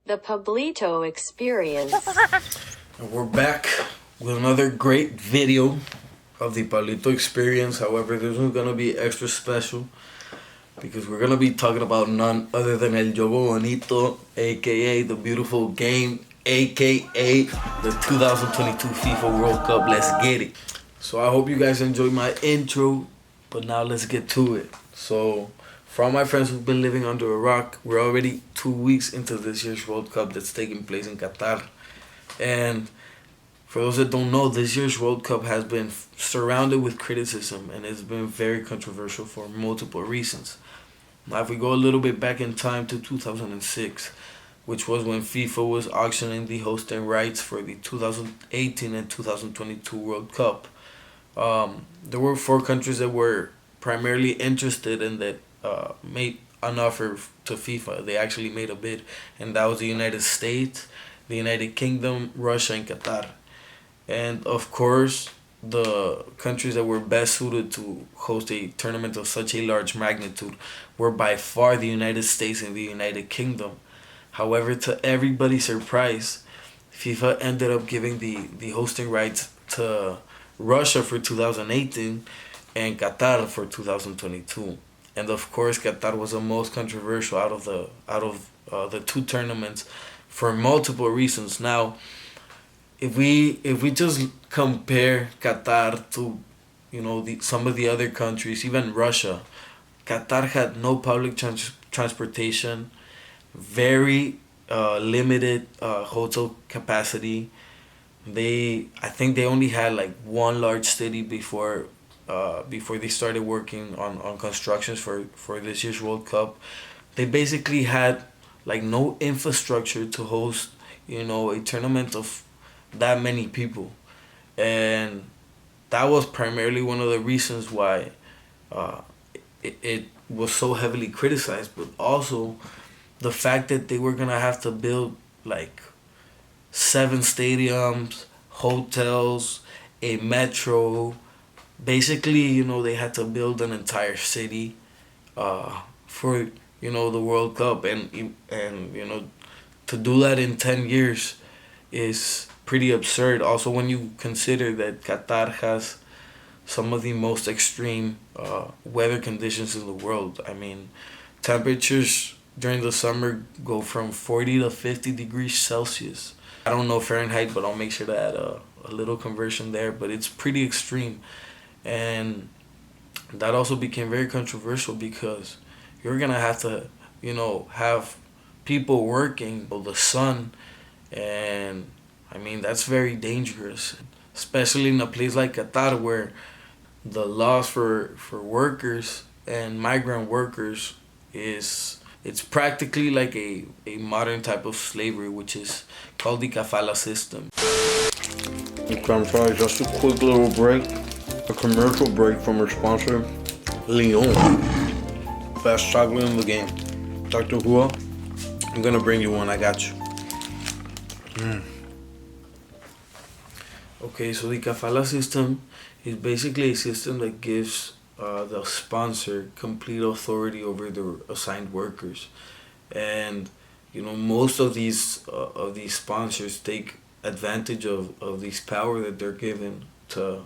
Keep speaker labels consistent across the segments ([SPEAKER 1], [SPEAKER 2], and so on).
[SPEAKER 1] The Pablito Experience.
[SPEAKER 2] And we're back with another great video of the Pablito Experience. However, this one's gonna be extra special because we're gonna be talking about none other than El Juego Bonito, aka the beautiful game, aka the 2022 FIFA World Cup. Let's get it. So I hope you guys enjoyed my intro, but now let's get to it. So for all my friends who've been living under a rock, we're already 2 weeks into this year's World Cup that's taking place in Qatar. And for those that don't know, this year's World Cup has been surrounded with criticism and it's been very controversial for multiple reasons. Now, if we go a little bit back in time to 2006, which was when FIFA was auctioning the hosting rights for the 2018 and 2022 World Cup, there were 4 countries that were primarily interested in that made an offer to FIFA. They actually made a bid, and that was the United States, the United Kingdom, Russia, and Qatar. And of course, the countries that were best suited to host a tournament of such a large magnitude were by far the United States and the United Kingdom. However, to everybody's surprise, FIFA ended up giving the hosting rights to Russia for 2018 and Qatar for 2022. And of course, Qatar was the most controversial out of the 2 tournaments for multiple reasons. Now, if we just compare Qatar to, some of the other countries, even Russia, Qatar had no public transportation, very limited hotel capacity. I think they only had like one large city before they started working on constructions for this year's World Cup. They basically had like no infrastructure to host, a tournament of that many people. And that was primarily one of the reasons why it was so heavily criticized, but also the fact that they were gonna have to build like 7 stadiums, hotels, a metro. Basically, they had to build an entire city for the World Cup, and to do that in 10 years is pretty absurd. Also, when you consider that Qatar has some of the most extreme weather conditions in the world. I mean, temperatures during the summer go from 40 to 50 degrees Celsius. I don't know Fahrenheit, but I'll make sure to add a little conversion there. But it's pretty extreme. And that also became very controversial because you're going to have to, have people working with the sun. And, I mean, that's very dangerous, especially in a place like Qatar where the laws for workers and migrant workers it's practically like a modern type of slavery, which is called the kafala system. Okay, I'm sorry, just a quick little break. A commercial break from our sponsor, Leon. Best chocolate in the game. Dr. Hua, I'm gonna bring you one, I got you. Okay, so the kafala system is basically a system that gives the sponsor complete authority over their assigned workers. And, most of these sponsors take advantage of this power that they're given to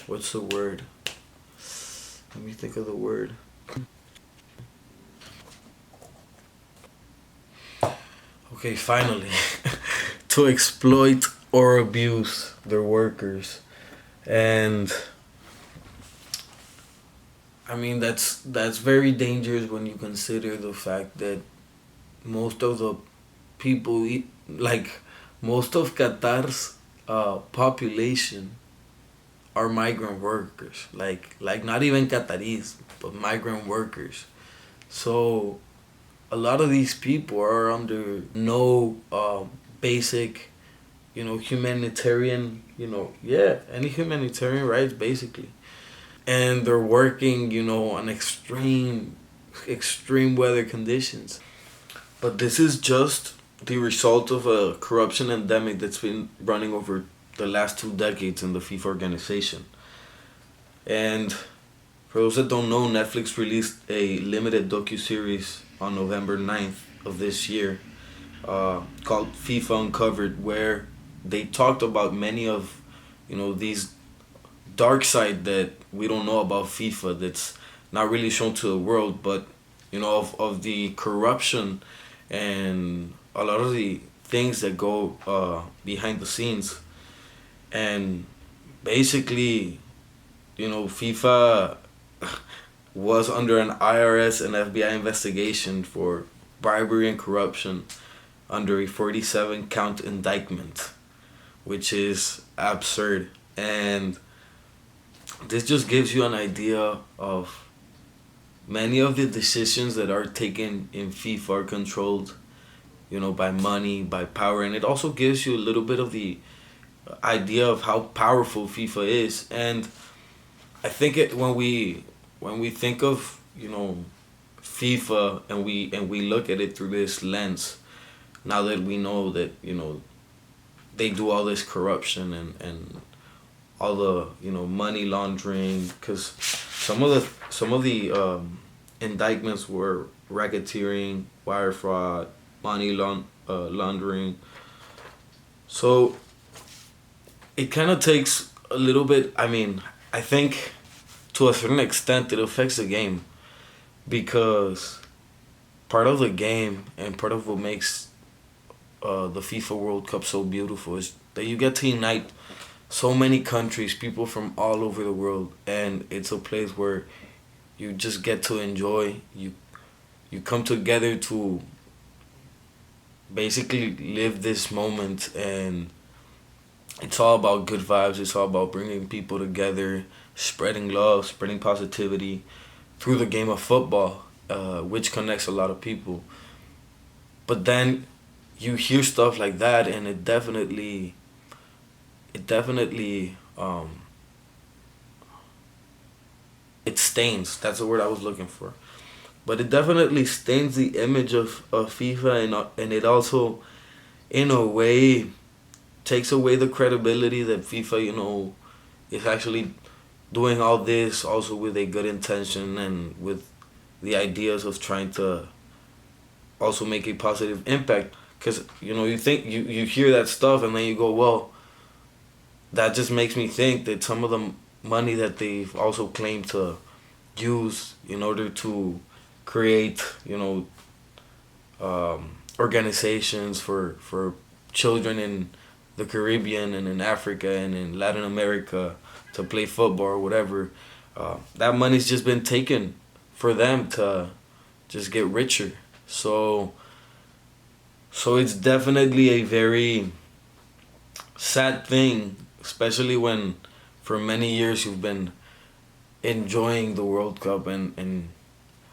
[SPEAKER 2] what's the word? Let me think of the word. Okay, finally. To exploit or abuse their workers. And I mean that's very dangerous when you consider the fact that most of the people most of Qatar's population are migrant workers, like not even Qataris, but migrant workers. So a lot of these people are under no basic, humanitarian, any humanitarian rights basically. And they're working, on extreme weather conditions. But this is just the result of a corruption endemic that's been running over the last 2 decades in the FIFA organization. And for those that don't know, Netflix released a limited docuseries on November 9th of this year, called FIFA Uncovered, where they talked about many of, these dark side that we don't know about FIFA, that's not really shown to the world, but of the corruption and a lot of the things that go behind the scenes. And basically, FIFA was under an IRS and FBI investigation for bribery and corruption under a 47 count indictment, which is absurd. And this just gives you an idea of many of the decisions that are taken in FIFA are controlled, by money, by power, and it also gives you a little bit of the idea of how powerful FIFA is. And I think when we think of FIFA, and we look at it through this lens, now that we know that they do all this corruption and all the money laundering, because some of the indictments were racketeering, wire fraud, money laundering. So it kind of takes a little bit. I mean, I think to a certain extent it affects the game, because part of the game and part of what makes the FIFA World Cup so beautiful is that you get to unite so many countries, people from all over the world, and it's a place where you just get to enjoy. You come together to basically live this moment, and it's all about good vibes. It's all about bringing people together, spreading love, spreading positivity through the game of football, which connects a lot of people. But then you hear stuff like that, and it stains. That's the word I was looking for. But it definitely stains the image of FIFA, and it also, in a way, takes away the credibility that FIFA, is actually doing all this also with a good intention and with the ideas of trying to also make a positive impact. Because, you think, you hear that stuff and then you go, well, that just makes me think that some of the money that they've also claimed to use in order to create, organizations for children in the Caribbean and in Africa and in Latin America to play football or whatever, that money's just been taken for them to just get richer. So it's definitely a very sad thing, especially when for many years you've been enjoying the World Cup, and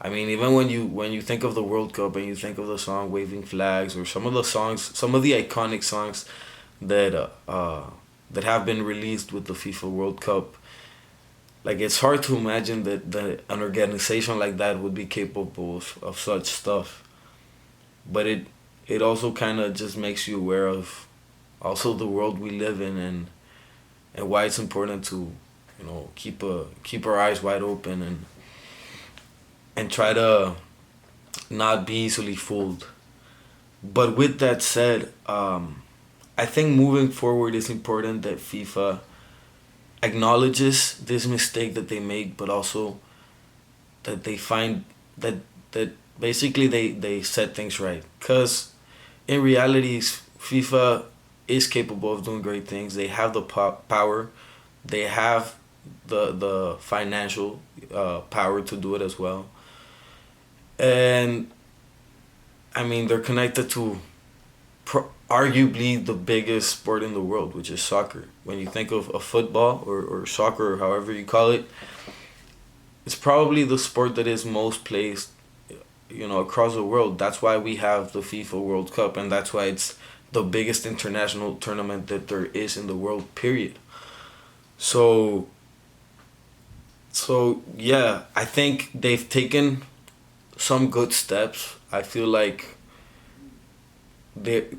[SPEAKER 2] I mean, even when you think of the World Cup and you think of the song "Waving Flags" or some of the iconic songs that have been released with the FIFA World Cup, like, it's hard to imagine that an organization like that would be capable of such stuff. But it also kind of just makes you aware of also the world we live in, and why it's important to keep our eyes wide open and try to not be easily fooled. But with that said, I think moving forward it's important that FIFA acknowledges this mistake that they made, but also that they find that basically they set things right. Because in reality, FIFA is capable of doing great things. They have the power, they have the financial power to do it as well. And I mean, they're connected to arguably the biggest sport in the world, which is soccer. When you think of football or soccer, or however you call it, it's probably the sport that is most played, across the world. That's why we have the FIFA World Cup, and that's why it's the biggest international tournament that there is in the world, period. So yeah, I think they've taken some good steps. I feel like they're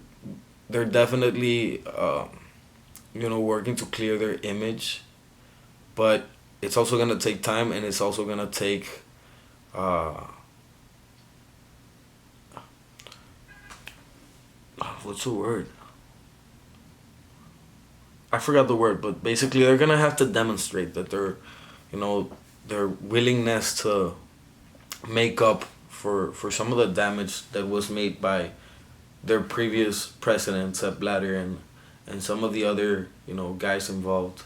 [SPEAKER 2] definitely working to clear their image, but it's also gonna take time, and it's also gonna take what's the word? I forgot the word, but basically they're gonna have to demonstrate that their willingness to make up for some of the damage that was made by their previous president, Sepp Blatter, and some of the other guys involved.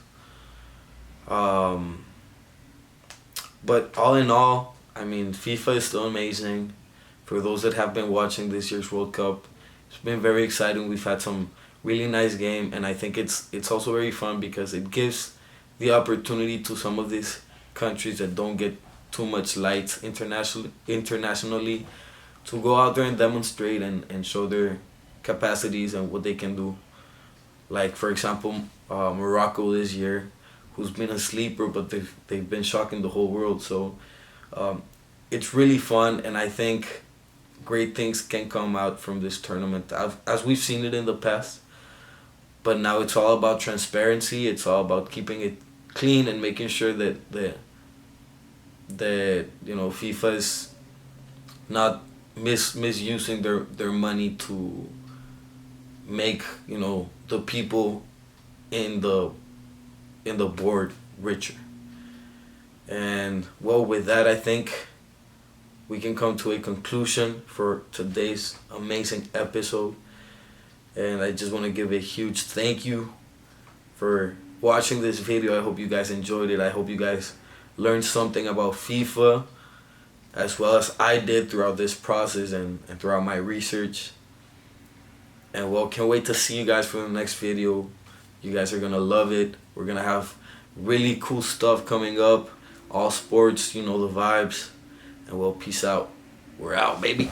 [SPEAKER 2] Um, but all in all, I mean, FIFA is still amazing. For those that have been watching this year's World Cup, it's been very exciting. We've had some really nice game, and I think it's also very fun because it gives the opportunity to some of these countries that don't get too much light internationally to go out there and demonstrate and show their capacities and what they can do. Like, for example, Morocco this year, who's been a sleeper, but they've been shocking the whole world. So it's really fun, and I think great things can come out from this tournament, as we've seen it in the past. But now it's all about transparency. It's all about keeping it clean and making sure that FIFA is not misusing their money to make the people in the board richer. And well, with that, I think we can come to a conclusion for today's amazing episode. And I just want to give a huge thank you for watching this video. I hope you guys enjoyed it. I hope you guys learned something about FIFA, as well as I did throughout this process and throughout my research. And well, can't wait to see you guys for the next video. You guys are going to love it. We're going to have really cool stuff coming up. All sports, the vibes. And well, peace out. We're out, baby.